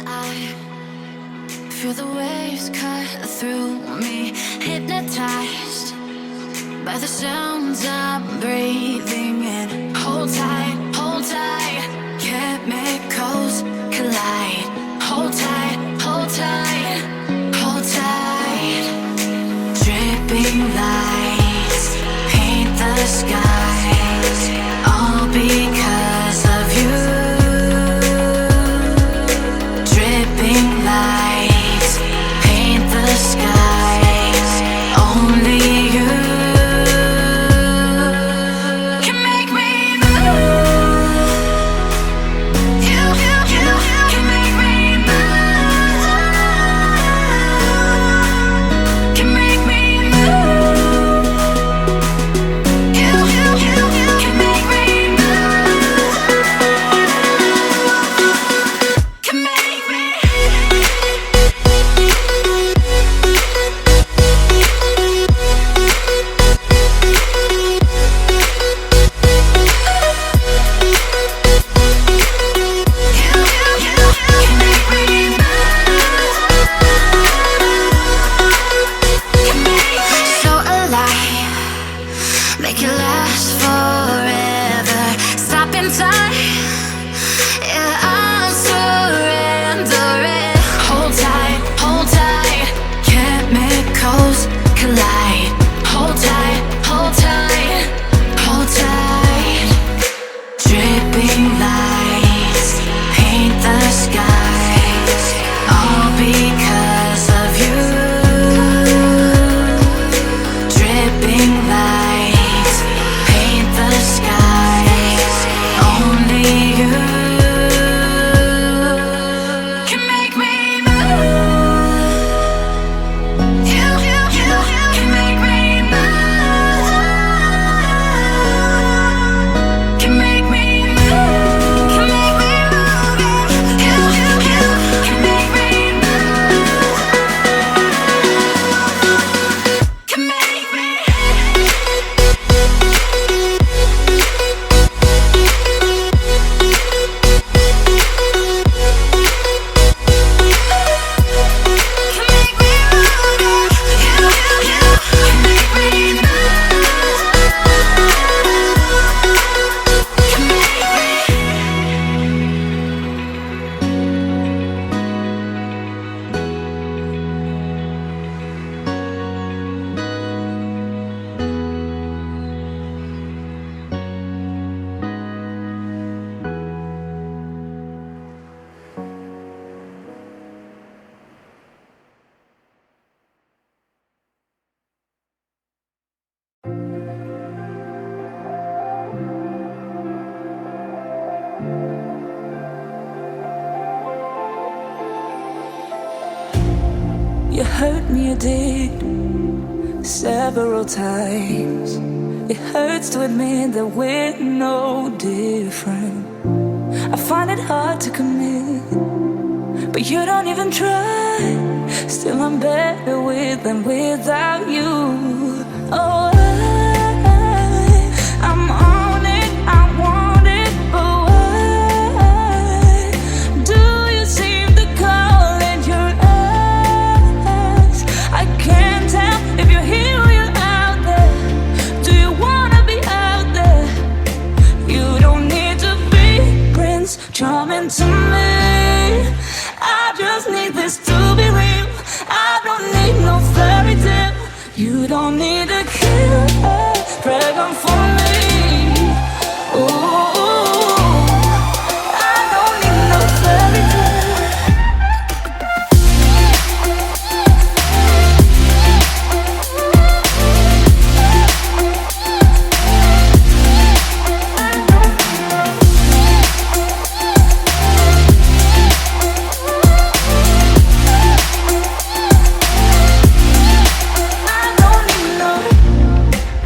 I feel the waves cut through me, hypnotized by the sounds I'm breathing in. Hold tight, chemicals collide. Hold tight, hold tight, hold tight. Dripping lights paint the skies, all because of you. Dripping lights paint the skies, only you can make me move. You can make me move. Can make me move. You can make me move. Can make me. So alive, make it last forever. Stop in time, yeah, I'm surrendering. Hold tight, chemicals collide. Hold tight, hold tight, hold tight. Dripping lights paint the skies, all because of you. Dripping lights paint the skies, only you can make me move. You can make me move. Can make me move. Can make me move. You can make me move. Can make me. You hurt me, you did, several times. It hurts to admit that we're no different. I find it hard to commit, but you don't even try. Still I'm better with than without you. Oh, I'm on it, I want it, but why do you seem to call in your eyes? I can't tell if you're here or you're out there. Do you wanna be out there? You don't need to be Prince Charming to me. I just need this to be real. I don't need no fairy tale. You don't need a killer dragon for me. Ooh, I don't need no fairy tale.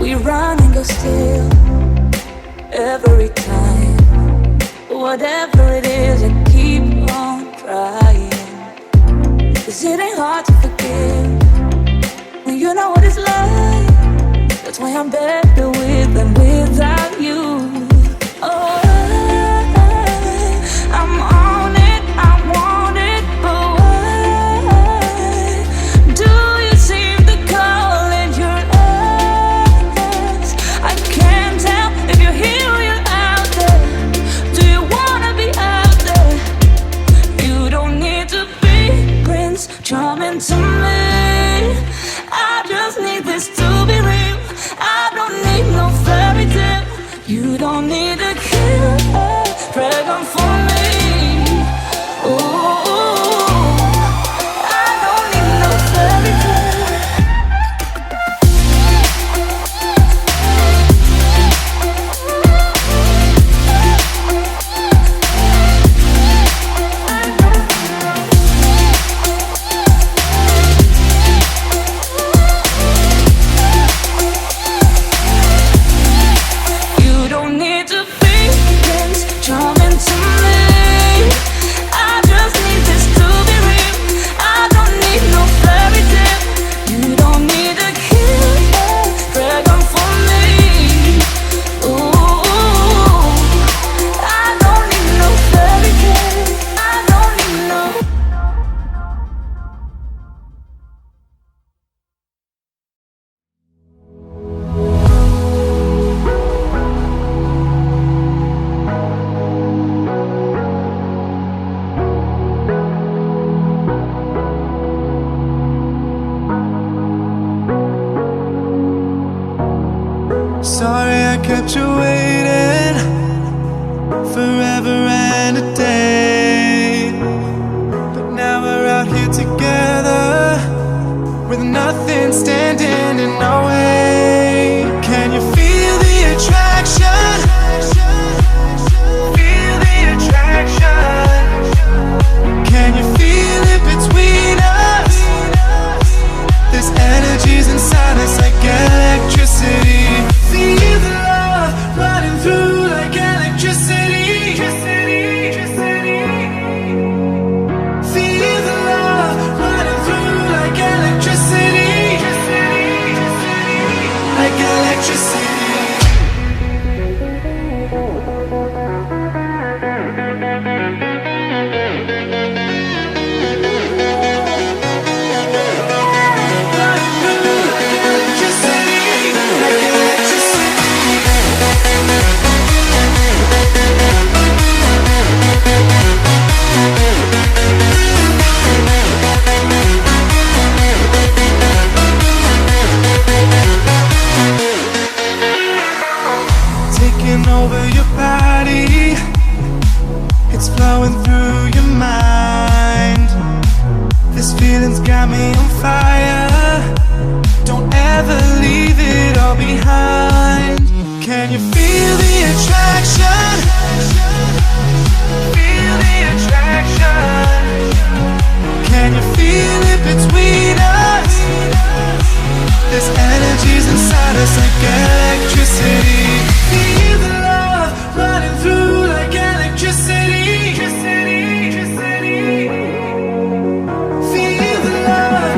We run and go still every time. Whatever it is, I keep on trying. 'Cause it ain't hard to forgive when you know what it's like. That's why I'm better with than without you. Oh, I'm on it, I want it, Sorry I kept you waiting forever and a day, but now we're out here together with nothing standing in our way. Can you feel the attraction? Feel the attraction. Can you feel it between us? This energy's inside us like electricity. Feel the love running through like electricity. Feel the love running through like electricity. Like electricity. Taking over your body, it's flowing through your mind. This feeling's got me on fire. Don't ever leave it all behind. Can you feel the attraction? Feel the attraction. Can you feel it between us? This energy's inside us like electricity. Feel the love running through like electricity. Feel the love.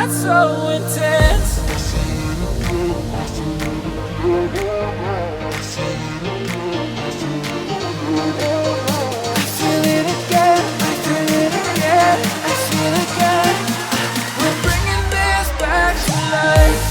got so intense. I feel it again, I feel it again, I feel it again. We're bringing this back to life.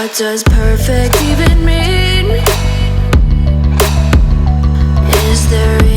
What does perfect even mean? Is there